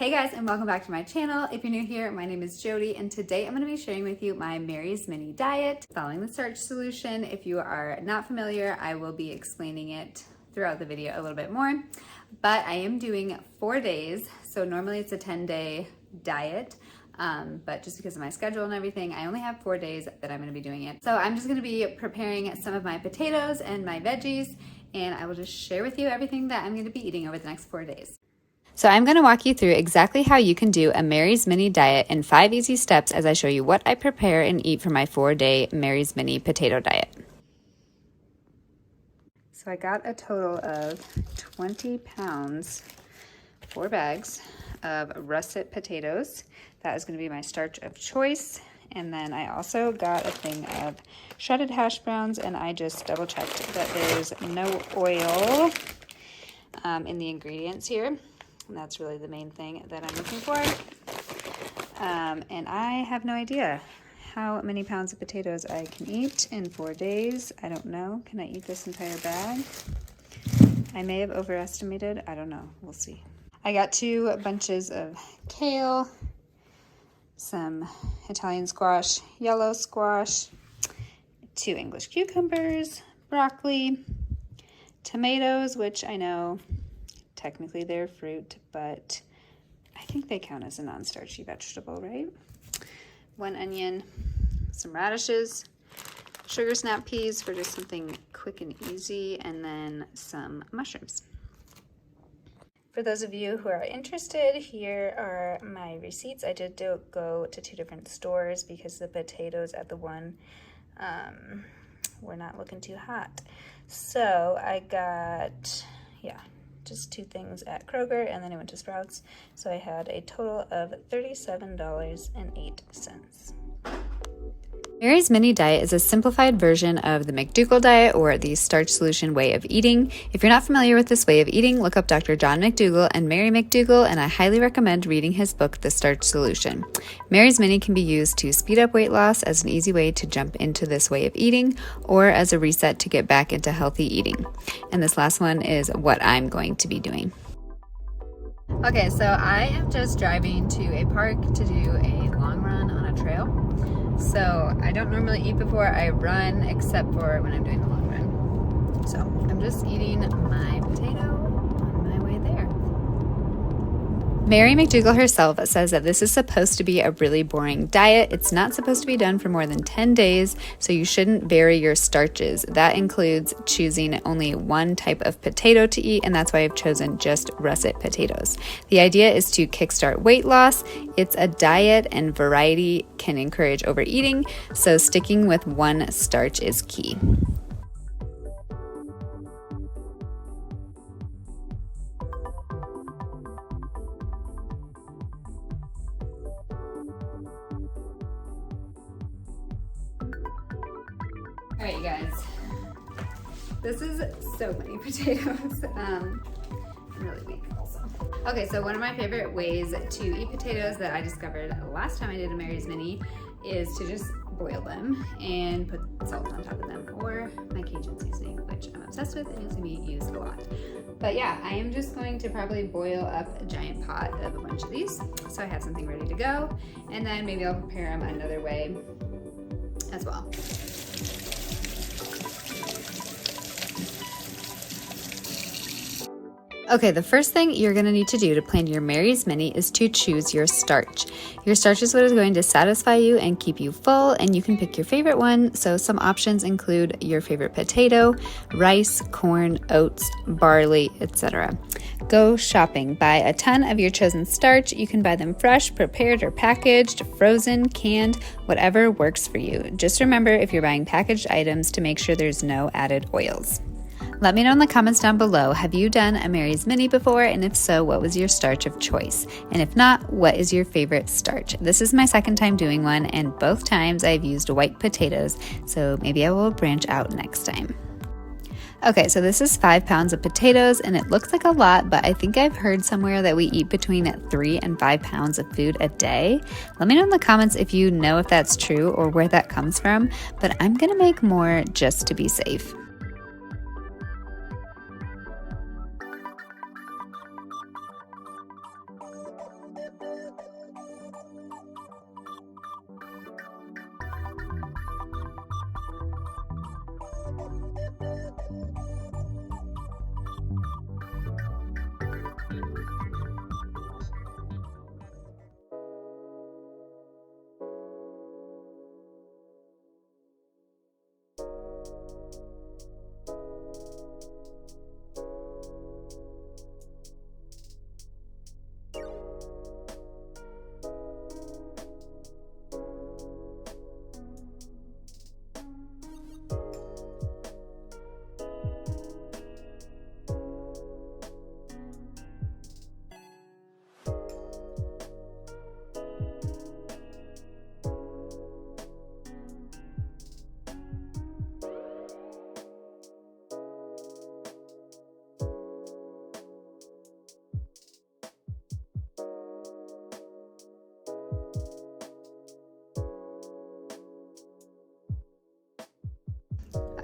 Hey guys, and welcome back to my channel. If you're new here, my name is Jody, and today I'm going to be sharing with you my Mary's Mini diet following the starch solution. If you are not familiar, I will be explaining it throughout the video a little bit more, but I am doing 4 days. So normally it's a 10-day diet, but just because of my schedule and everything, I only have 4 days that I'm going to be doing it. So I'm just going to be preparing some of my potatoes and my veggies, and I will just share with you everything that I'm going to be eating over the next 4 days. So I'm going to walk you through exactly how you can do a Mary's Mini diet in 5 easy steps as I show you what I prepare and eat for my 4-day Mary's Mini potato diet. So I got a total of 20 pounds, 4 bags of russet potatoes. That is going to be my starch of choice. And then I also got a thing of shredded hash browns, and I just double checked that there's no oil in the ingredients here. And that's really the main thing that I'm looking for. And I have no idea how many pounds of potatoes I can eat in 4 days. I don't know. Can I eat this entire bag? I may have overestimated. I don't know. We'll see. I got 2 bunches of kale, some Italian squash, yellow squash, 2 English cucumbers, broccoli, tomatoes, which I know technically they're fruit, but I think they count as a non-starchy vegetable, right? 1 onion, some radishes, sugar snap peas for just something quick and easy, and then some mushrooms. For those of you who are interested, here are my receipts. I did go to 2 different stores because the potatoes at the one were not looking too hot. So I got, just 2 things at Kroger, and then I went to Sprouts. So I had a total of $37.08. Mary's Mini diet is a simplified version of the McDougall diet, or the starch solution way of eating. If you're not familiar with this way of eating, look up Dr. John McDougall and Mary McDougall, and I highly recommend reading his book, The Starch Solution. Mary's Mini can be used to speed up weight loss as an easy way to jump into this way of eating, or as a reset to get back into healthy eating. And this last one is what I'm going to be doing. Okay, so I am just driving to a park to do a long run on a trail. So I don't normally eat before I run, except for when I'm doing a long run. So I'm just eating my potato on my way there. Mary McDougall herself says that this is supposed to be a really boring diet. It's not supposed to be done for more than 10 days, so you shouldn't vary your starches. That includes choosing only one type of potato to eat, and that's why I've chosen just russet potatoes. The idea is to kickstart weight loss. It's a diet, and variety can encourage overeating, so sticking with one starch is key. All right, you guys, this is so many potatoes. I'm really weak also. Okay, so one of my favorite ways to eat potatoes that I discovered last time I did a Mary's Mini is to just boil them and put salt on top of them, or my Cajun seasoning, which I'm obsessed with and you'll see me use a lot. But yeah, I am just going to probably boil up a giant pot of a bunch of these, so I have something ready to go, and then maybe I'll prepare them another way as well. Okay, the first thing you're going to need to do to plan your Mary's Mini is to choose your starch. Your starch is what is going to satisfy you and keep you full, and you can pick your favorite one. So some options include your favorite potato, rice, corn, oats, barley, etc. Go shopping. Buy a ton of your chosen starch. You can buy them fresh, prepared, or packaged, frozen, canned, whatever works for you. Just remember, if you're buying packaged items, to make sure there's no added oils. Let me know in the comments down below, have you done a Mary's Mini before? And if so, what was your starch of choice? And if not, what is your favorite starch? This is my 2nd time doing one, and both times I've used white potatoes, so maybe I will branch out next time. Okay, so this is 5 pounds of potatoes, and it looks like a lot, but I think I've heard somewhere that we eat between 3 and 5 pounds of food a day. Let me know in the comments if you know if that's true or where that comes from, but I'm gonna make more just to be safe.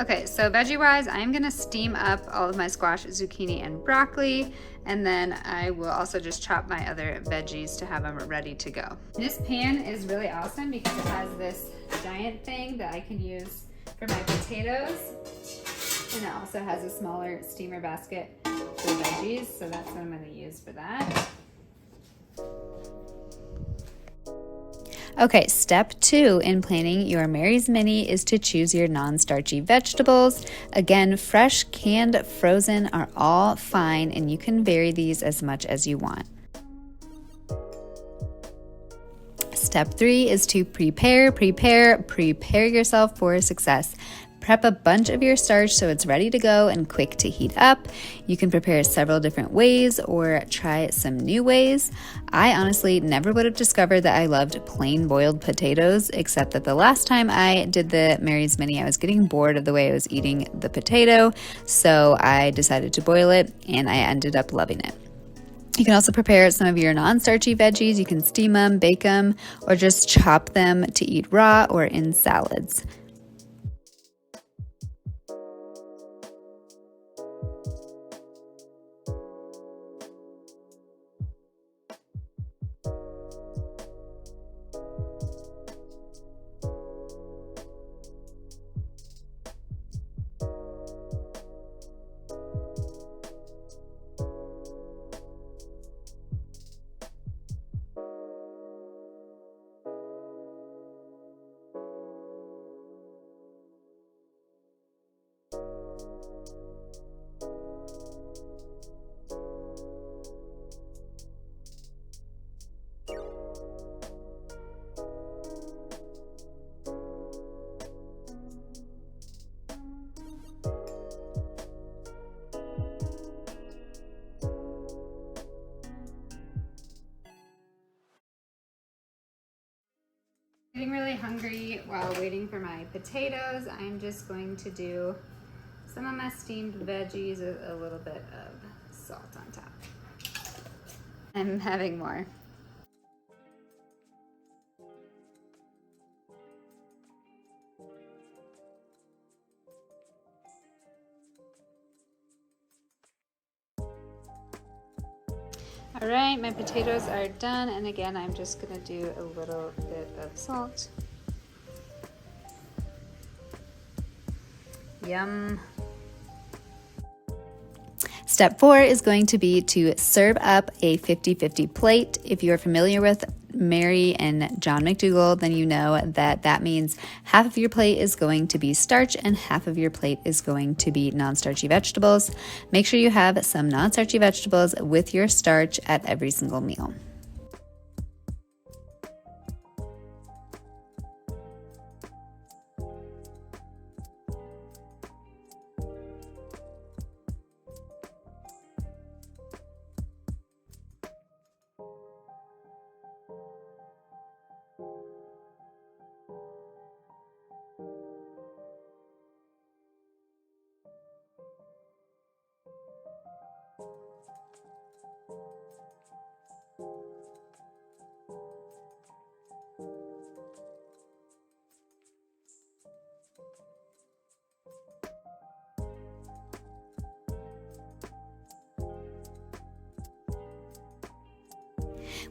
Okay, so veggie-wise, I'm gonna steam up all of my squash, zucchini, and broccoli, and then I will also just chop my other veggies to have them ready to go. This pan is really awesome because it has this giant thing that I can use for my potatoes, and it also has a smaller steamer basket for veggies, so that's what I'm gonna use for that. Okay, step 2 in planning your Mary's Mini is to choose your non-starchy vegetables. Again, fresh, canned, frozen are all fine, and you can vary these as much as you want. Step 3 is to prepare yourself for success. Prep a bunch of your starch so it's ready to go and quick to heat up. You can prepare several different ways or try some new ways. I honestly never would have discovered that I loved plain boiled potatoes, except that the last time I did the Mary's Mini, I was getting bored of the way I was eating the potato, so I decided to boil it and I ended up loving it. You can also prepare some of your non-starchy veggies. You can steam them, bake them, or just chop them to eat raw or in salads. Getting really hungry while waiting for my potatoes. I'm just going to do some of my steamed veggies with a little bit of salt on top. I'm having more. All right, my potatoes are done, and again, I'm just gonna do a little bit of salt. Yum. Step 4 is going to be to serve up a 50-50 plate. If you're familiar with Mary and John McDougall, then you know that that means half of your plate is going to be starch and half of your plate is going to be non-starchy vegetables. Make sure you have some non-starchy vegetables with your starch at every single meal.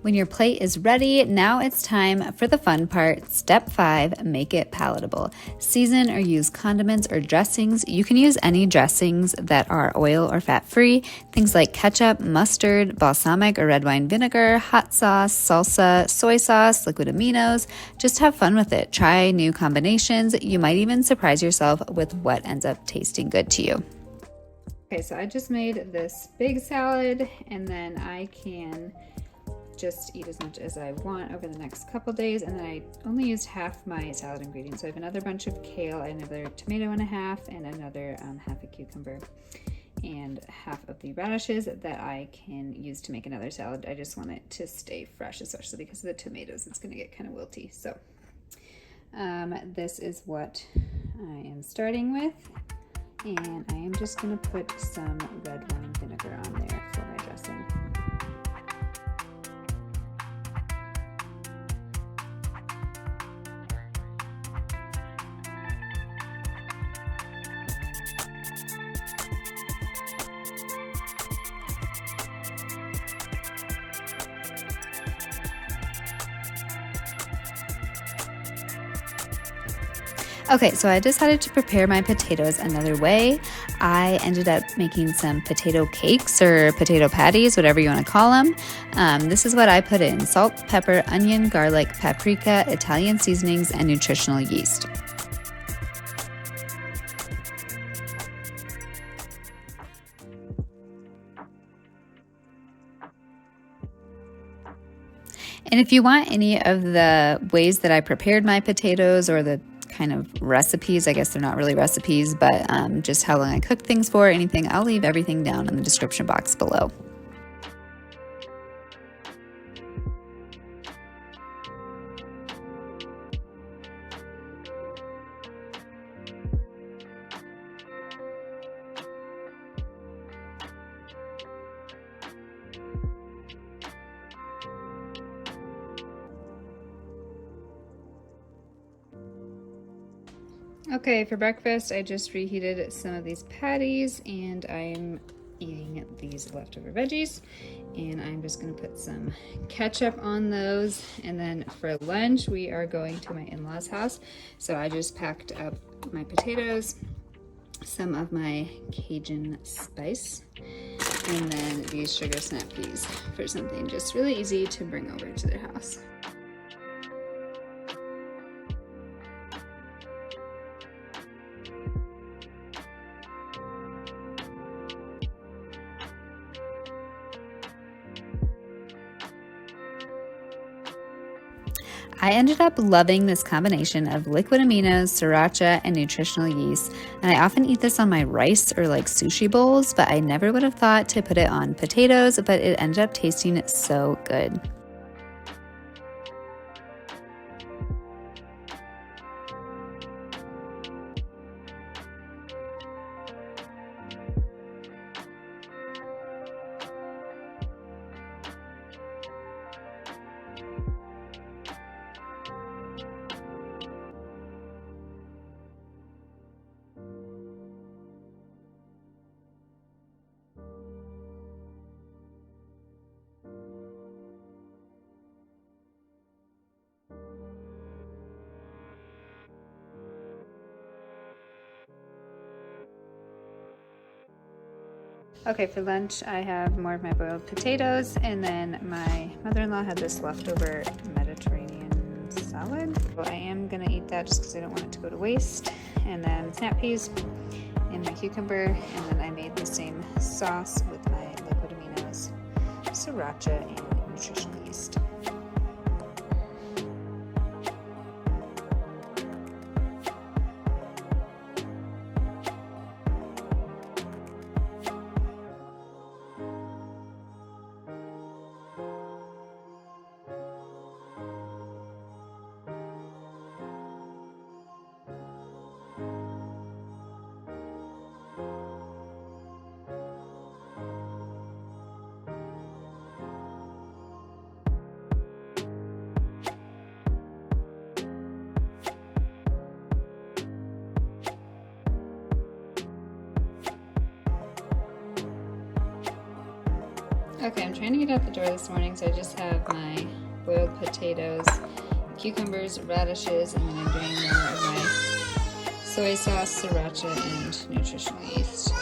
When your plate is ready, now it's time for the fun part. Step 5, make it palatable. Season or use condiments or dressings. You can use any dressings that are oil or fat-free. Things like ketchup, mustard, balsamic or red wine vinegar, hot sauce, salsa, soy sauce, liquid aminos. Just have fun with it. Try new combinations. You might even surprise yourself with what ends up tasting good to you. Okay, so I just made this big salad, and then I can just eat as much as I want over the next couple days, and then I only used half my salad ingredients. So I have another bunch of kale, another tomato and a half, and another half a cucumber, and half of the radishes that I can use to make another salad. I just want it to stay fresh, especially because of the tomatoes. It's going to get kind of wilty. So this is what I am starting with, and I am just going to put some red wine vinegar on there for my dressing. Okay, so I decided to prepare my potatoes another way. I ended up making some potato cakes or potato patties, whatever you want to call them. This is what I put in: salt, pepper, onion, garlic, paprika, Italian seasonings, and nutritional yeast. And if you want any of the ways that I prepared my potatoes, or the kind of recipes, I guess they're not really recipes, but just how long I cook things for, anything, I'll leave everything down in the description box below. Okay, for breakfast, I just reheated some of these patties and I'm eating these leftover veggies. And I'm just gonna put some ketchup on those. And then for lunch, we are going to my in-laws' house. So I just packed up my potatoes, some of my Cajun spice, and then these sugar snap peas for something just really easy to bring over to their house. I ended up loving this combination of liquid aminos, sriracha, and nutritional yeast, and I often eat this on my rice or like sushi bowls, but I never would have thought to put it on potatoes, but it ended up tasting so good. Okay, for lunch I have more of my boiled potatoes, and then my mother-in-law had this leftover Mediterranean salad. So I am gonna eat that just because I don't want it to go to waste. And then snap peas and my cucumber, and then I made the same sauce with my liquid aminos, sriracha, and nutritional yeast. Okay, I'm trying to get out the door this morning, so I just have my boiled potatoes, cucumbers, radishes, and then I'm doing more of my soy sauce, sriracha, and nutritional yeast.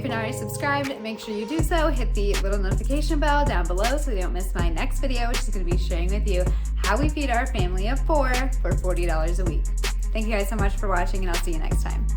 haven't already subscribed, make sure you do so. Hit the little notification bell down below so you don't miss my next video, which is going to be sharing with you how we feed our family of 4 for $40 a week. Thank you guys so much for watching, and I'll see you next time.